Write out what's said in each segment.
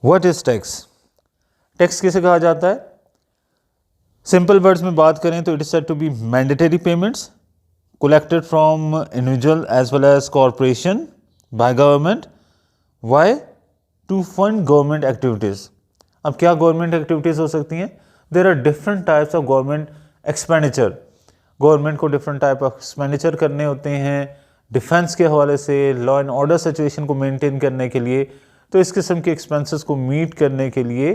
What is tax? Tax किसे कहा जाता है? सिंपल वर्ड्स में बात करें तो it is said to be mandatory payments collected from individual as well as corporation by government. Why? To fund government activities. अब क्या गवर्नमेंट एक्टिविटीज़ हो सकती हैं? There are different types of government expenditure. Government को different type of expenditure करने होते हैं defence के हवाले से, लॉ एंड ऑर्डर सिचुएशन को मेंटेन करने के लिए. तो इस किस्म के एक्सपेंसेस को मीट करने के लिए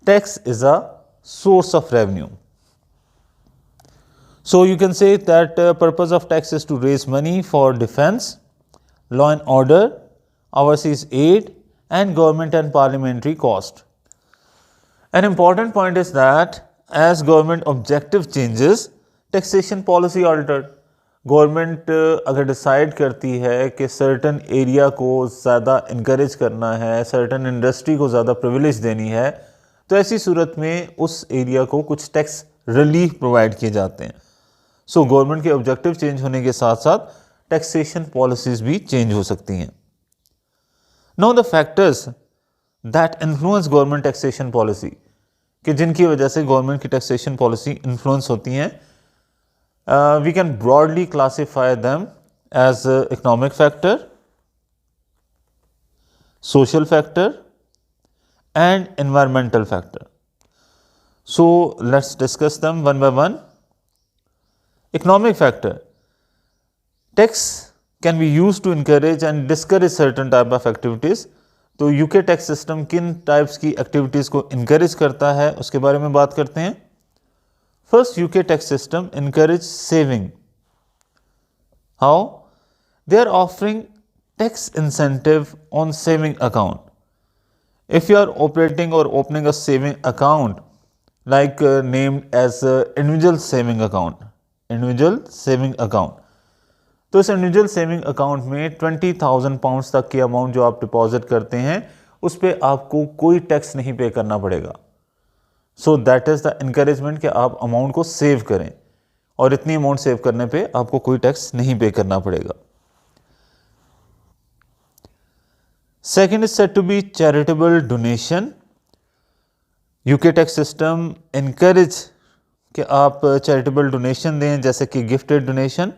tax is a source of revenue. So you can say that purpose of tax is to raise money for defense, law and order, overseas aid and government and parliamentary cost. An important point is that as government objective changes, taxation policy altered. Government अगर decide करती है कि certain area को ज़्यादा encourage करना है, certain industry को ज़्यादा प्रिविलेज देनी है, तो ऐसी सूरत में उस एरिया को कुछ टैक्स रिलीफ प्रोवाइड किए जाते हैं. सो गवर्नमेंट के ऑब्जेक्टिव चेंज होने के साथ साथ टैक्सेशन पॉलिसीज भी चेंज हो सकती हैं. Now the factors that influence government taxation policy, कि जिनकी वजह से गवर्नमेंट की टैक्सेशन पॉलिसी इन्फ्लुएंस होती हैं, we can broadly classify them as economic factor, social factor and environmental factor. So let's discuss them one by one. Economic factor. Tax can be used to encourage and discourage certain type of activities. तो UK tax system किन types की activities को encourage करता है उसके बारे में बात करते हैं. First, UK tax system encourage saving. How? They are offering tax incentive on saving account. If you are operating or opening a saving account like named as individual saving account, individual saving account, तो इस individual saving account में 20,000 pounds तक की amount जो आप deposit करते हैं उस पर आपको कोई टैक्स नहीं पे करना पड़ेगा. So that is the encouragement कि आप अमाउंट को सेव करें और इतनी अमाउंट सेव करने पे आपको कोई टैक्स नहीं पे करना पड़ेगा. Second is said to be charitable donation. UK tax system encourage कि आप चैरिटेबल डोनेशन दें, जैसे कि गिफ्टेड डोनेशन,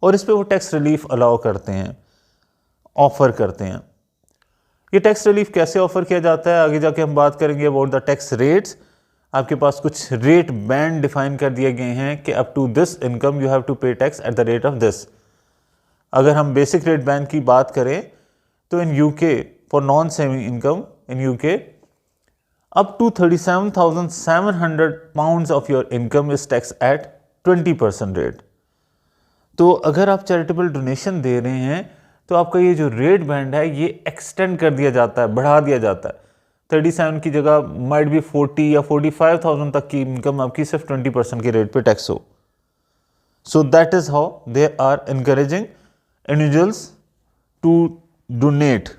और इस पे वो टैक्स रिलीफ अलाउ करते हैं, ऑफ़र करते हैं. ये टैक्स रिलीफ कैसे ऑफ़र किया जाता है आगे जाके हम बात करेंगे अबाउट द टैक्स रेट्स. आपके पास कुछ रेट बैंड डिफाइन कर दिए गए हैं कि up to this income you have to pay tax at the rate of this. अगर हम बेसिक रेट बैंड की बात करें तो in UK for non saving income in UK up to 37,700 pounds of your income is taxed at 20% rate. तो अगर आप charitable donation दे रहे हैं तो आपका ये जो रेट बैंड है ये एक्सटेंड कर दिया जाता है, बढ़ा दिया जाता है. 37 की जगह माइट भी 40 या 45,000 तक की इनकम आपकी सिर्फ 20% के रेट पे टैक्स हो. So that is how they are encouraging individuals to donate.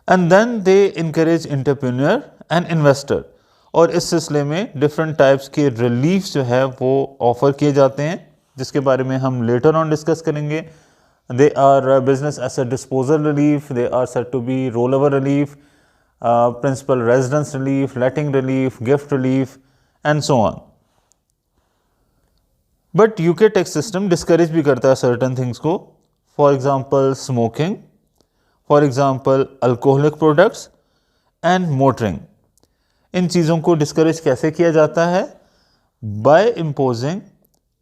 And then they encourage entrepreneur and investor. और इस सिलसिले में डिफरेंट टाइप्स के रिलीफ जो है वो ऑफर किए जाते हैं जिसके बारे में हम लेटर ऑन डिस्कस करेंगे. They are business asset disposal relief, they are said to be roll over relief, principal residence relief, letting relief, gift relief and so on. But UK tax system discourage भी करता है certain things को. For example smoking, for example alcoholic products and motoring. इन चीज़ों को discourage कैसे किया जाता है? By imposing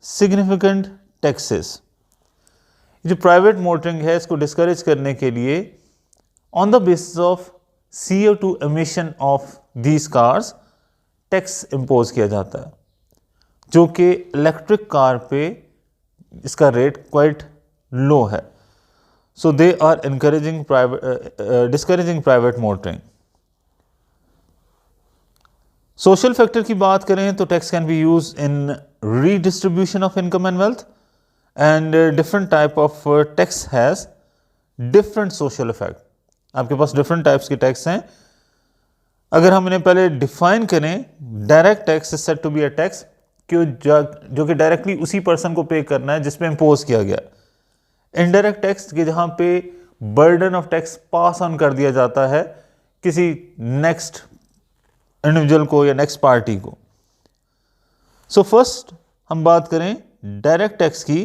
significant taxes. जो प्राइवेट मोटरिंग है इसको डिस्करेज करने के लिए on the basis of CO2 emission of these cars tax impose किया जाता है, जो कि इलेक्ट्रिक कार पे इसका रेट क्वाइट लो है. So they are discouraging private motoring. Social factor की बात करें तो tax can be used in redistribution of income and wealth, and different type of tax has different social effect. आपके पास different types के tax हैं. अगर हम इन्हें पहले define करें, direct tax is said to be a tax जो कि डायरेक्टली उसी पर्सन को पे करना है जिस पे इम्पोज किया गया. इनडायरेक्ट टैक्स के जहाँ पे burden of tax pass on कर दिया जाता है किसी नेक्स्ट इंडिविजुअल को या नेक्स्ट पार्टी को। सो फर्स्ट हम बात करें डायरेक्ट टैक्स की,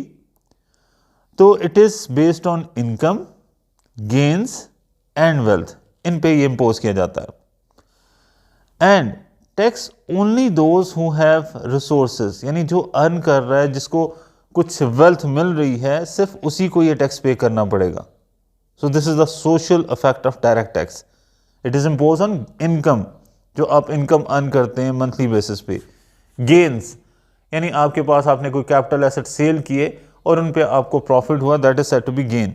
तो it is based on income, gains and wealth, इन पे ये इंपोज किया जाता है। And tax only those who have resources, यानी जो अर्न कर रहा है, जिसको कुछ वेल्थ मिल रही है, सिर्फ उसी को ये टैक्स पे करना पड़ेगा। So this is the social effect of direct tax. It is impose on income, जो आप इनकम अर्न करते हैं मंथली बेसिस पे। गेन्स, यानी आपके पास आपने कोई कैपिटल एसेट सेल किए और उन पे आपको प्रॉफिट हुआ, that is said to be gain.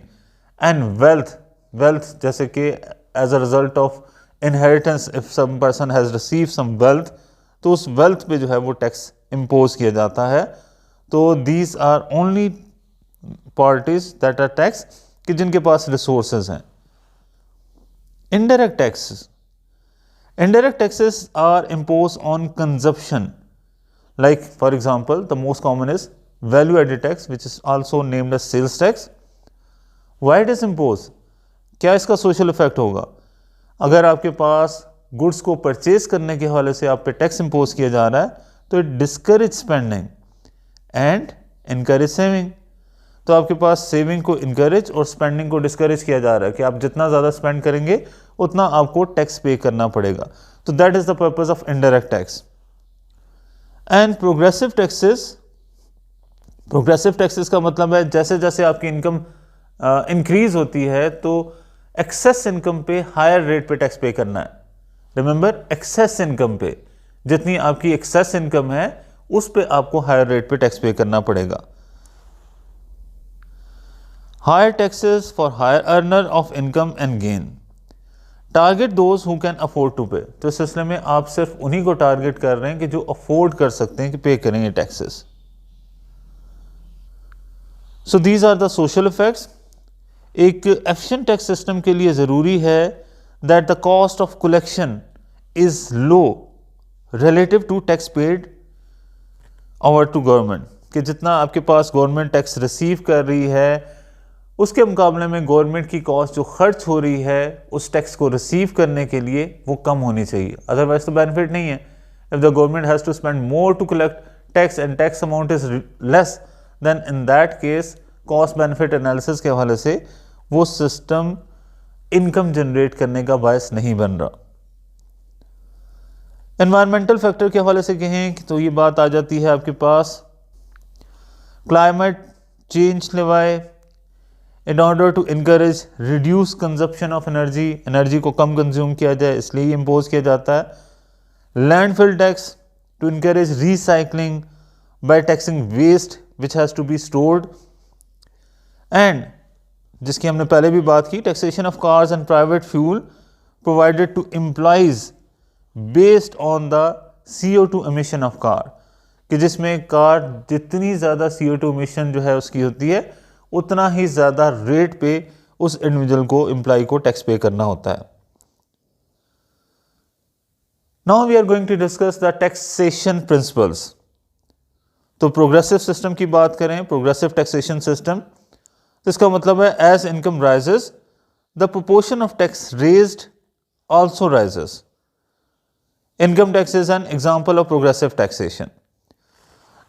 And wealth, wealth जैसे कि as a result of inheritance, if some person has receive some wealth, तो उस वेल्थ पे जो है वो टैक्स इम्पोज किया जाता है। तो these are only parties that are tax कि जिनके पास रिसोर्सेज हैं। Indirect taxes, indirect taxes are imposed on consumption, like for example the most common is value added tax, which is also named as sales tax. Why it is imposed? क्या इसका social effect होगा? अगर आपके पास goods को purchase करने के हवाले से आप पे टैक्स इंपोज किया जा रहा है, तो it discourage spending and encourage saving. तो आपके पास सेविंग को इनकरेज और स्पेंडिंग को डिस्करेज किया जा रहा है कि आप जितना ज़्यादा स्पेंड करेंगे उतना आपको टैक्स पे करना पड़ेगा। तो that is the purpose of indirect tax. And progressive taxes, progressive taxes का मतलब है जैसे जैसे आपकी इनकम इंक्रीज होती है तो एक्सेस इनकम पे higher rate pay tax pay करना है। रिमेंबर, एक्सेस इनकम पे, जितनी आपकी एक्सेस इनकम है उस पे आपको higher rate pay tax pay करना पड़ेगा। Higher taxes for higher earner of income and gain, target those who can afford to pay. तो इस सिलसिले में आप सिर्फ उन्हीं को टारगेट कर रहे हैं कि जो अफोर्ड कर सकते हैं कि पे करेंगे taxes. So these are the social effects. एक एफिशिएंट टैक्स सिस्टम के लिए ज़रूरी है that the cost of collection is low relative to tax paid over to government, कि जितना आपके पास गवर्नमेंट टैक्स रिसीव कर रही है उसके मुकाबले में गवर्नमेंट की कॉस्ट जो खर्च हो रही है उस टैक्स को रिसीव करने के लिए वो कम होनी चाहिए, अदरवाइज तो बेनिफिट नहीं है। If the government has to spend more to collect tax and tax amount is less, then in that case cost benefit analysis के हवाले से वो सिस्टम इनकम जनरेट करने का बायस नहीं बन रहा। एनवायरमेंटल फैक्टर के हवाले से कहें तो ये बात आ जाती है आपके पास climate change levy in order to encourage reduce consumption of energy, energy को कम कंज्यूम किया जाए इसलिए इम्पोज किया जाता है। Landfill tax to encourage recycling by taxing waste which has to be stored. And जिसकी हमने पहले भी बात की, taxation of cars and private fuel provided to employees based on the CO2 emission of car, कि जिसमें कार जितनी ज़्यादा CO2 एमिशन जो है उसकी होती है उतना ही ज़्यादा रेट पे उस इंडिविजुअल को, एम्प्लॉय को टैक्स पे करना होता है। Now we are going to discuss the taxation principles. तो प्रोग्रेसिव सिस्टम की बात करें, प्रोग्रेसिव टैक्सेशन सिस्टम, तो इसका मतलब है as income rises the proportion of tax raised also rises. Income tax is an example of progressive taxation.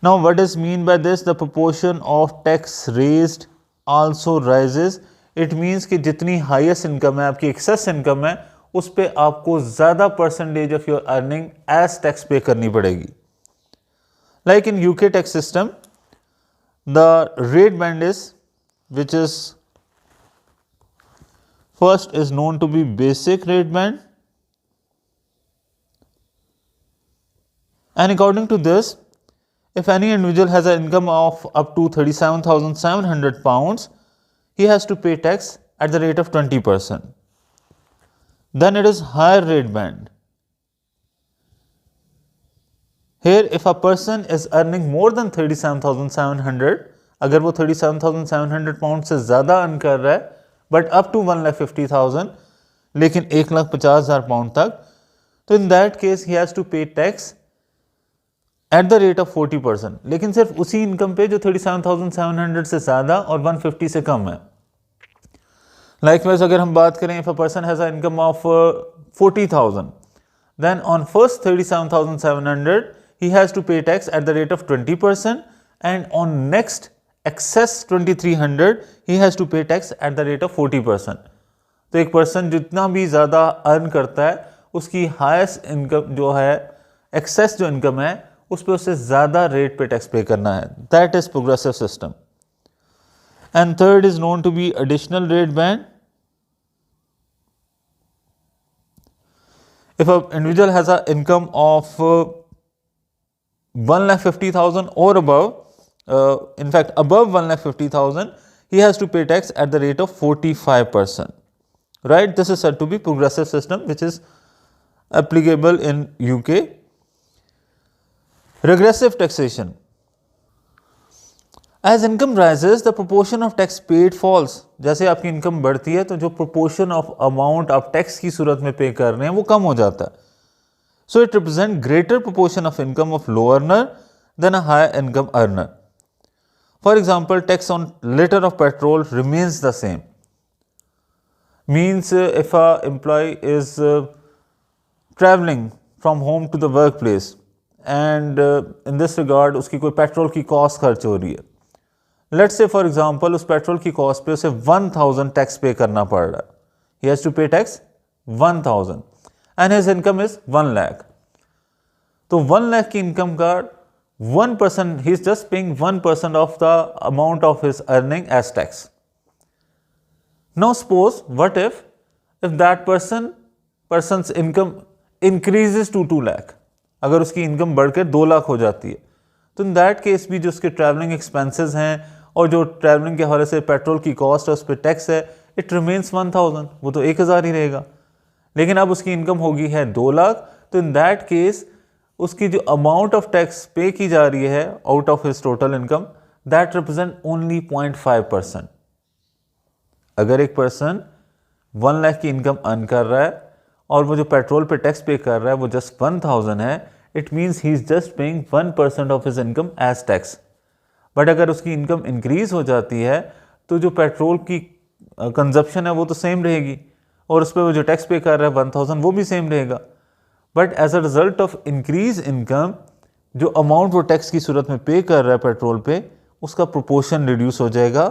Now, what does mean by this? The proportion of tax raised also rises. It means कि जितनी highest income है, आपकी excess income है, उस पे आपको ज़्यादा percentage of your earning as tax pay करनी पड़ेगी. Like in UK tax system, the rate band is, which is first is known to be basic rate band. And according to this, if any individual has an income of up to £37,700, he has to pay tax at the rate of 20%. Then it is higher rate band. Here, if a person is earning more than 37,700, अगर वो 37,700 pound से ज़्यादा earn कर रहा है, but up to 1,50,000, लेकिन 1,50,000 pound तक, तो in that case he has to pay tax at the rate of 40%, लेकिन सिर्फ उसी इनकम पे जो 37,700 से ज़्यादा और 150 से कम है। Likewise, अगर हम बात करें, if a person has an income of 40,000, then on first 37,700 he has to pay tax at the rate of 20%, and on next excess 2300 he has to pay tax at the rate of 40%. तो एक person जितना भी ज़्यादा earn करता है उसकी highest income जो है, एक्सेस जो इनकम है, उस पर उससे ज़्यादा रेट पे टैक्स पे करना है. That is progressive system. And third is known to be additional rate band. If an individual has an income of 1,50,000 or above, in fact above 1,50,000, he has to pay tax at the rate of 45%. Right? This is said to be progressive system, which is applicable in UK. Regressive taxation. As income rises, the proportion of tax paid falls. जैसे आपकी income बढ़ती है तो जो proportion of amount आप tax की सूरत में पे कर रहे हैं वो कम हो जाता है. So it represents greater proportion of income of low earner than a high income earner. For example, tax on liter of petrol remains the same. Means if a employee is traveling from home to the workplace and in this regard उसकी कोई petrol की cost खर्च हो रही है, let's say for example उस petrol की cost पे उसे 1000 टैक्स पे करना पड़ रहा है. He has to pay tax 1000 and his income is 1 lakh. तो 1 लाख की इनकम का 1%, he is just paying 1% of the amount of his earning as tax. Now suppose what if that person's income increases to 2 lakh. अगर उसकी income बढ़कर 2 लाख हो जाती है तो इन दैट केस भी जो उसके ट्रैवलिंग एक्सपेंसेस हैं और जो ट्रैवलिंग के हवाले से पेट्रोल की कॉस्ट है उस पर टैक्स है, इट रिमेन्स 1000, वो तो 1000 ही रहेगा. लेकिन अब उसकी इनकम होगी है 2 लाख, तो इन दैट केस उसकी जो अमाउंट ऑफ टैक्स पे की जा रही है out of his total income, that represent only 0.5%. अगर एक पर्सन 1 लाख की इनकम अर्न कर रहा है और वो जो पेट्रोल पे टैक्स पे कर रहा है वो जस्ट 1000 है, it means he is just paying 1% of his income as tax. But अगर उसकी इनकम इंक्रीज हो जाती है तो जो पेट्रोल की कंजप्शन है वो तो सेम रहेगी और उस पर वो जो टैक्स पे कर रहा है 1000 वो भी सेम रहेगा. But as a result of increase income जो अमाउंट वो टैक्स की सूरत में पे कर रहा है पेट्रोल पे, उसका प्रोपोर्शन रिड्यूस हो जाएगा.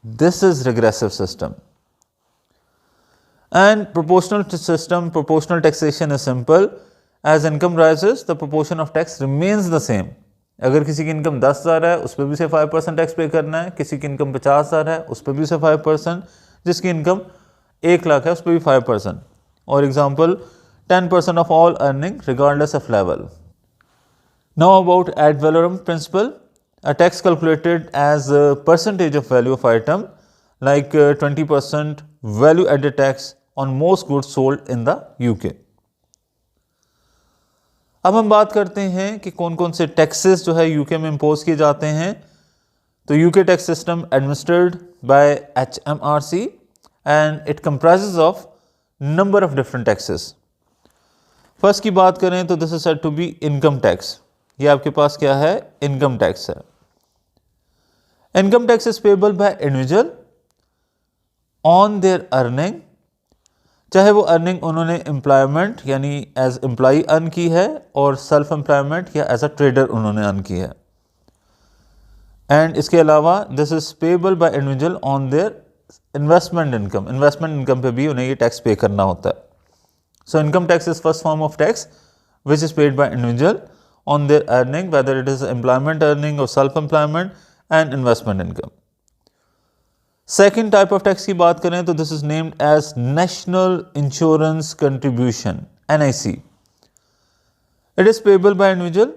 This is regressive system. And proportional system, proportional taxation is simple. As income rises, the proportion of tax remains the same. अगर किसी की इनकम 10,000 है उस पर भी से 5% टैक्स पे करना है, किसी की इनकम 50,000 है उस पर भी से 5%, जिसकी इनकम 1 लाख है उस पर भी 5%. और example 10% of all earning regardless of level. Now about ad valorem principle, a tax calculated as a percentage of value of item like 20% value added tax on most goods sold in the UK. अब हम बात करते हैं कि कौन कौन से taxes जो है यूके में इम्पोज किए जाते हैं. तो UK tax system administered by HMRC and it comprises of number of different taxes. First की बात करें तो this is said to be income tax. ये आपके पास क्या है? इनकम टैक्स है. Income tax is payable by individual on their earning, चाहे वो अर्निंग उन्होंने एम्प्लॉयमेंट यानी एज एम्प्लॉई अर्न की है और सेल्फ एम्प्लॉयमेंट या एज अ ट्रेडर उन्होंने अर्न की है. एंड इसके अलावा this is payable by individual on their investment income. Investment income पे भी उन्हें ये टैक्स पे करना होता है. So income tax is first form of tax which is paid by individual on their earning, whether it is employment earning or self employment and investment income. Second type of tax की बात करें तो this is named as national insurance contribution, NIC. It is payable by individual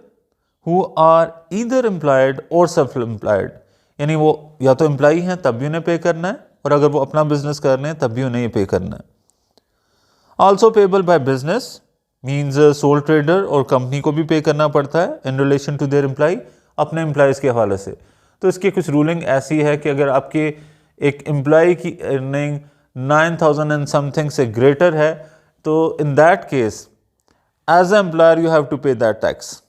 who are either employed और self employed, यानी वो या तो employee हैं तब भी उन्हें पे करना है और अगर वो अपना बिजनेस कर रहे हैं तब भी उन्हें ये पे करना है. Also payable by business means sole trader और कंपनी को भी पे करना पड़ता है in relation to their employ, अपने एम्प्लॉयज़ के हवाले से. तो इसकी कुछ रूलिंग ऐसी है कि अगर आपके एक एम्प्लॉय की अर्निंग 9000 एंड समथिंग से ग्रेटर है तो in that case as a employer you have to pay that tax.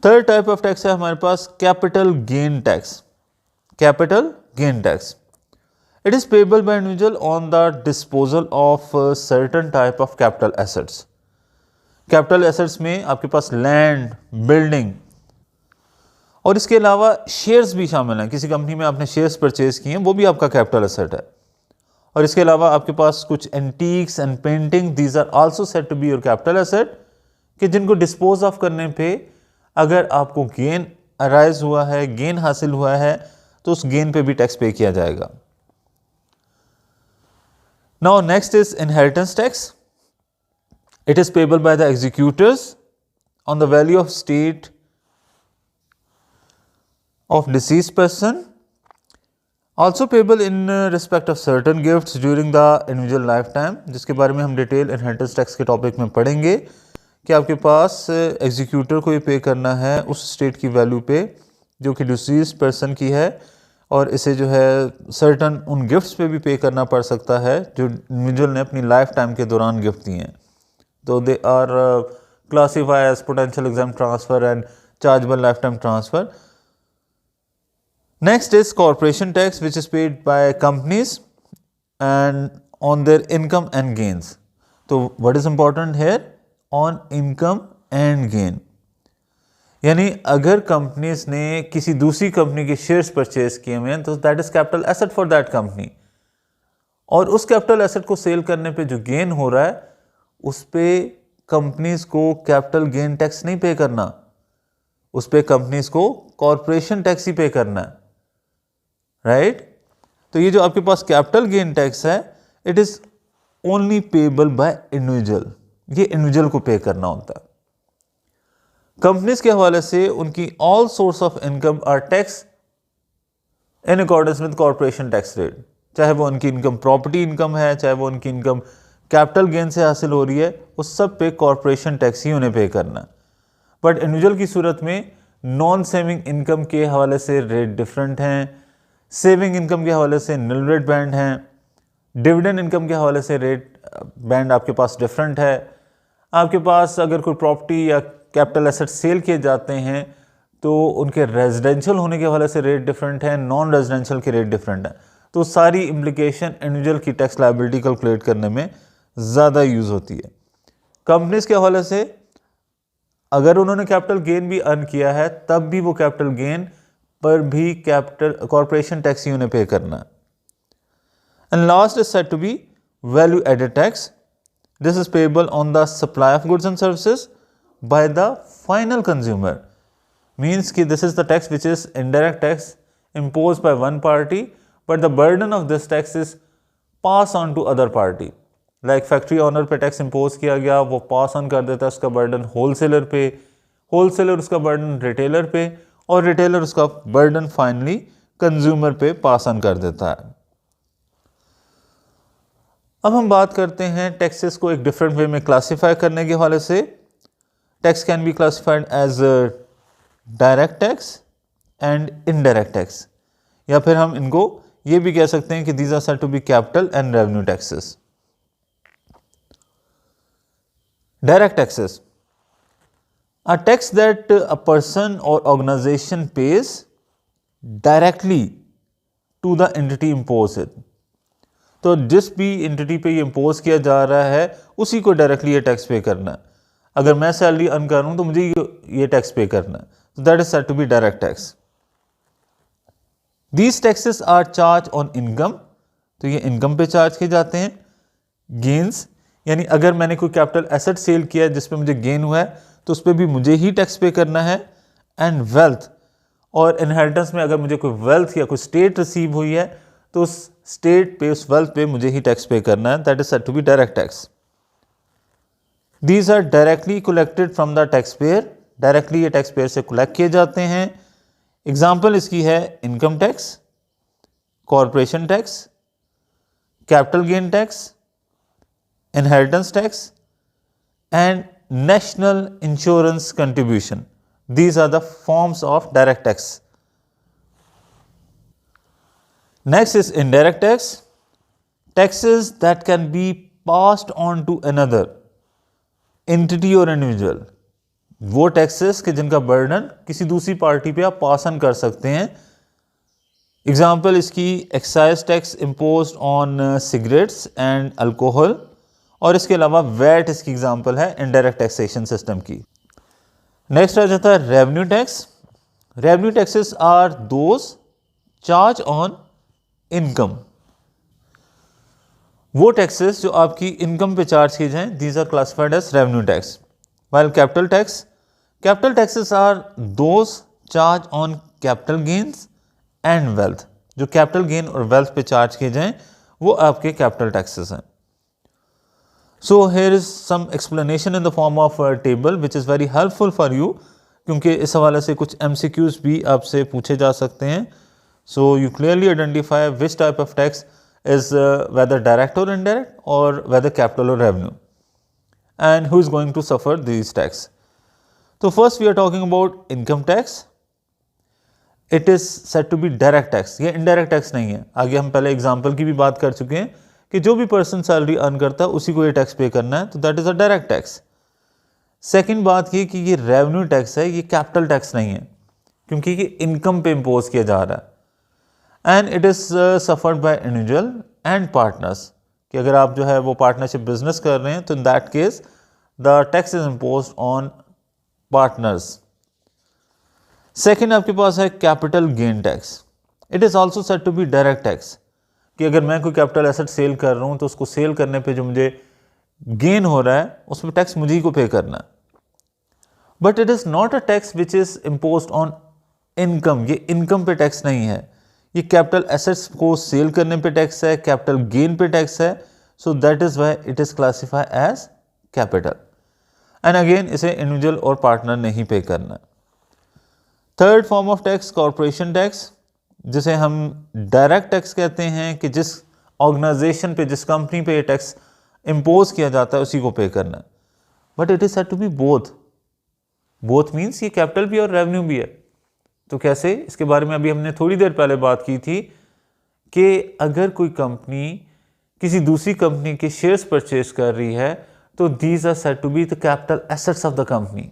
Third type of tax है हमारे पास capital gain tax. Capital gain tax it is payable by individual on the disposal of certain type of capital assets. Capital assets में आपके पास land, building और इसके अलावा shares भी शामिल हैं। किसी कंपनी में आपने शेयर्स परचेज किए हैं, वो भी आपका कैपिटल एसेट है। और इसके अलावा आपके पास कुछ antiques and painting, these are also said to be your capital asset, कि जिनको डिस्पोज ऑफ करने पे अगर आपको गेन अराइज हुआ है, गेन हासिल हुआ है, तो उस गेन पे भी टैक्स पे किया जाएगा। Now next is inheritance tax. It is payable by the executors on the value of state of deceased person, also payable in respect of certain gifts during the individual lifetime, जिसके बारे में हम detail inheritance tax के topic में पढ़ेंगे कि आपके पास executor को ये पे करना है उस स्टेट की वैल्यू पे जो कि डिसीज्ड पर्सन की है, और इसे जो है सर्टन उन गिफ्ट्स पे भी पे करना पड़ सकता है जो इंडिविजुअल ने अपनी लाइफ टाइम के दौरान गिफ्ट दिए हैं। तो they are classify as potential exempt transfer and chargeable lifetime transfer. Next is corporation tax, which is paid by companies and on their income and gains. So what is important here? On income and gain. यानी अगर companies ने किसी दूसरी company के shares purchase किए हुए हैं तो that is capital asset for that company, और उस कैपिटल एसेट को सेल करने पे जो गेन हो रहा है उस पे कंपनीज को कैपिटल गेन टैक्स नहीं पे करना, उस पे कंपनीज को कॉरपोरेशन टैक्स ही पे करना है, राइट। तो ये जो आपके पास कैपिटल गेन टैक्स है, it is only payable by individual, ये इंडिविजुअल को पे करना होता है। कंपनीज के हवाले से उनकी all source of income are tax in accordance with corporation tax rate, चाहे वो उनकी इनकम प्रॉपर्टी इनकम है, चाहे वो उनकी इनकम कैपिटल गेन से हासिल हो रही है, उस सब पे कॉरपोरेशन टैक्स ही उन्हें पे करना है। बट इंडिविजुअल की सूरत में नॉन सेविंग इनकम के हवाले से रेट डिफरेंट हैं, सेविंग इनकम के हवाले से निल रेट बैंड हैं, डिविडेंड इनकम के हवाले से रेट बैंड आपके पास डिफरेंट है। आपके पास अगर कोई प्रॉपर्टी या कैपिटल एसेट सेल किए जाते हैं तो उनके रेजिडेंशियल होने के हवाले से रेट डिफरेंट है, नॉन रेजिडेंशियल के रेट डिफरेंट हैं। तो सारी इम्प्लीकेशन इंडिविजुअल की टैक्स लायबिलिटी कैलकुलेट करने में ज़्यादा यूज़ होती है। कंपनीज के हवाले से अगर उन्होंने कैपिटल गेन भी अर्न किया है तब भी वो कैपिटल गेन पर भी कैपिटल कॉरपोरेशन टैक्स ही उन्हें पे करना है। And last is said to be value added tax. This is payable on the supply of goods and services by the final consumer. Means कि this is the tax which is indirect tax imposed by one party, but the burden of this tax is pass on to other party. Like factory owner पे tax impose किया गया, वो pass on कर देता है उसका burden wholesaler पे, wholesaler उसका बर्डन रिटेलर पे, और रिटेलर उसका बर्डन फाइनली कंज्यूमर पे पास ऑन कर देता है। अब हम बात करते हैं टैक्सेस को एक डिफरेंट वे में क्लासिफाई करने के हवाले से। Tax can be classified as direct tax and indirect tax, या फिर हम इनको ये भी कह सकते हैं कि these are said to be capital and revenue taxes. Direct taxes are tax that a person or organization pays directly to the entity imposed। तो जिस भी एंटिटी पे ये इम्पोज किया जा रहा है उसी को डायरेक्टली ये टैक्स पे करना है। अगर मैं सैलरी अर्न कर रहा हूं तो मुझे ये टैक्स पे करना है, तो that is said to be direct tax. These taxes are charge on income, तो ये इनकम पे चार्ज किए जाते हैं। गेन्स, यानी अगर मैंने कोई कैपिटल एसेट सेल किया है जिसपे मुझे गेन हुआ है तो उस पर भी मुझे ही टैक्स पे करना है। एंड वेल्थ और इनहेरिटेंस में अगर मुझे कोई वेल्थ या कोई स्टेट रिसीव हुई है तो उस स्टेट पे, उस वेल्थ पे मुझे ही टैक्स पे करना है, that is said to be direct tax. These are directly collected from the taxpayer, directly ये टैक्स पेयर से कलेक्ट किए जाते हैं। एग्जाम्पल इसकी है income tax, corporation tax, capital gain tax, inheritance tax and national insurance contribution. These are the forms of direct tax. Next is indirect tax. Taxes that can be passed on to another entity or individual. वो taxes के जिनका burden किसी दूसरी party पे आप पास on कर सकते हैं। एग्जाम्पल इसकी excise tax impose on cigarettes and alcohol, और इसके अलावा वैट इसकी एग्जाम्पल है इनडायरेक्ट टैक्सेशन सिस्टम की। नेक्स्ट आ जाता है revenue tax. Revenue taxes are those charge on income. वो टैक्सेस जो आपकी इनकम पे चार्ज किए जाएं, these are classified as revenue tax. While capital taxes are those charge on capital gains and wealth. जो कैपिटल गेन और wealth पे charge किए जाएं वो आपके कैपिटल टैक्सेस हैं। So here is some explanation in the form of table which is very helpful for you, क्योंकि इस हवाले से कुछ MCQs भी आपसे पूछे जा सकते हैं। So you clearly identify which type of tax is whether direct or indirect, or whether capital or revenue, and who is going to suffer these tax. So first we are talking about income tax. It is said to be direct tax. ये indirect tax नहीं है। आगे हम पहले example की भी बात कर चुके हैं कि जो भी पर्सन सैलरी अर्न करता है उसी को ये टैक्स पे करना है, तो that is a direct tax. Second बात ये कि ये रेवेन्यू टैक्स है, ये कैपिटल टैक्स नहीं है, क्योंकि ये इनकम पे इम्पोज किया जा रहा है। And it is suffered by individual and partners, कि अगर आप जो है वो पार्टनरशिप बिजनेस कर रहे हैं तो in that case the tax is imposed on partners. Second आपके पास है capital gain tax. It is also said to be direct tax, कि अगर मैं कोई कैपिटल एसेट सेल कर रहा हूँ तो उसको सेल करने पे जो मुझे गेन हो रहा है उस पर टैक्स मुझे ही को पे करना है। But it is not a tax which is imposed on income. ये इनकम पे टैक्स नहीं है, ये कैपिटल एसेट्स को सेल करने पे टैक्स है, कैपिटल गेन पे टैक्स है। So that is why it is classified as capital, and again इसे इंडिविजुअल और पार्टनर ने ही पे करना। Third form of tax corporation tax, जिसे हम डायरेक्ट टैक्स कहते हैं, कि जिस ऑर्गेनाइजेशन पे, जिस कंपनी पे ये टैक्स इम्पोज किया जाता है उसी को पे करना। But it is said to be both means ये कैपिटल भी और रेवेन्यू भी है। तो कैसे, इसके बारे में अभी हमने थोड़ी देर पहले बात की थी कि अगर कोई कंपनी किसी दूसरी कंपनी के शेयर्स परचेज कर रही है तो these are said to be the capital assets of the company,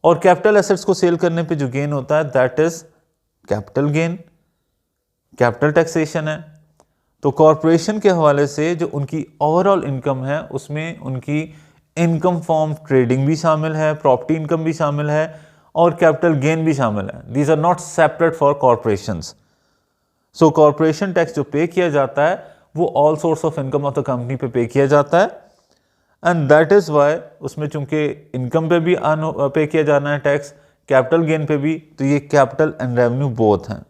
और कैपिटल एसेट्स को सेल करने पे जो गेन होता है that is capital gain, capital taxation है। तो कॉरपोरेशन के हवाले से जो उनकी ओवरऑल इनकम है उसमें उनकी इनकम फॉर्म ट्रेडिंग भी शामिल है, प्रॉपर्टी इनकम भी शामिल है, और कैपिटल गेन भी शामिल है। These are not separate for corporations. So corporation tax जो पे किया जाता है वो all source of income of the company पे किया जाता है, एंड दैट इज वाई उसमें चूंकि इनकम पे भी पे किया जाना है टैक्स, कैपिटल गेन पे भी, तो ये कैपिटल एंड रेवेन्यू बोथ हैं।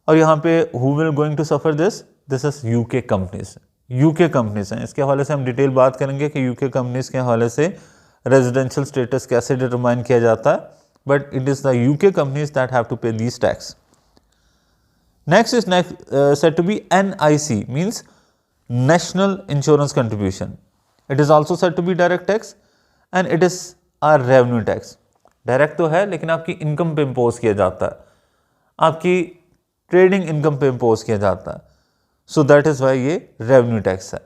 और यहाँ पे who will going to suffer this is UK companies. UK companies हैं, इसके हवाले से हम डिटेल बात करेंगे कि यूके कंपनीज के हवाले से रेजिडेंशियल स्टेटस कैसे डिटरमाइन किया जाता है, but it is the UK companies that have to pay this tax. Next is said to be NIC, means National Insurance Contribution. It is also said to be direct tax and it is a revenue tax. Direct तो है लेकिन आपकी income पे impose किया जाता है, आपकी trading income पे इम्पोज किया जाता है। सो दैट इज वाई ये रेवेन्यू टैक्स है।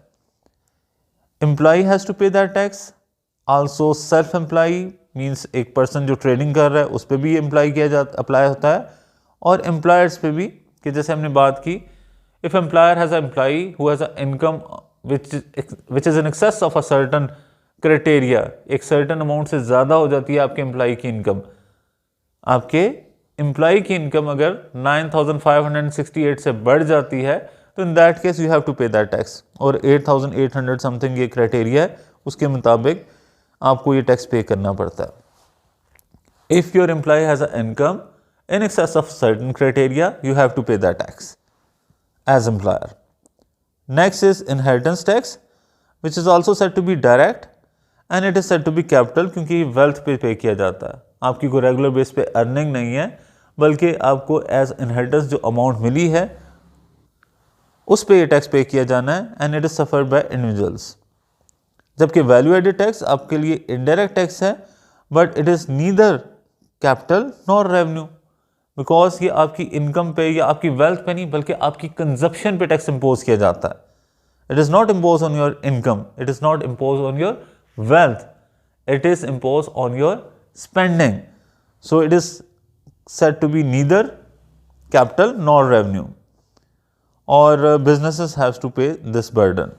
Employee has to pay that tax. Also self employee means एक पर्सन जो ट्रेडिंग कर रहा है उस पर भी अप्लाई किया जाता, अप्लाई होता है, और एम्प्लॉयर्स पे भी, कि जैसे हमने बात की, if employer has a employee who has a income which is in excess of a certain criteria, एक सर्टन अमाउंट से ज़्यादा हो जाती है आपके एम्प्लॉई की इनकम, आपके एम्प्लॉई की इनकम अगर 9,568 से बढ़ जाती है तो in that case you have to pay that tax, और 8,800 समथिंग ये क्राइटेरिया है, उसके मुताबिक आपको ये टैक्स पे करना पड़ता है। If your employ has a income in excess of certain criteria, you have to pay that tax as employer. Next is inheritance tax, which is also said to be direct and it is said to be capital, क्योंकि wealth पे पे किया जाता है। आपकी कोई regular base पे earning नहीं है, बल्कि आपको एज इनहेरिटेंस जो अमाउंट मिली है उस पे ये टैक्स पे किया जाना है, and it is suffered bye individuals. जबकि वैल्यू एडेड टैक्स आपके लिए इनडायरेक्ट टैक्स है, but it is neither capital nor revenue, because ये आपकी इनकम पे या आपकी वेल्थ पे नहीं बल्कि आपकी कंजप्शन पे टैक्स इम्पोज किया जाता है। It is not impose on your income, it is not impose on your wealth, it is impose on your spending. So it is said to be neither capital nor revenue, or businesses have to pay this burden.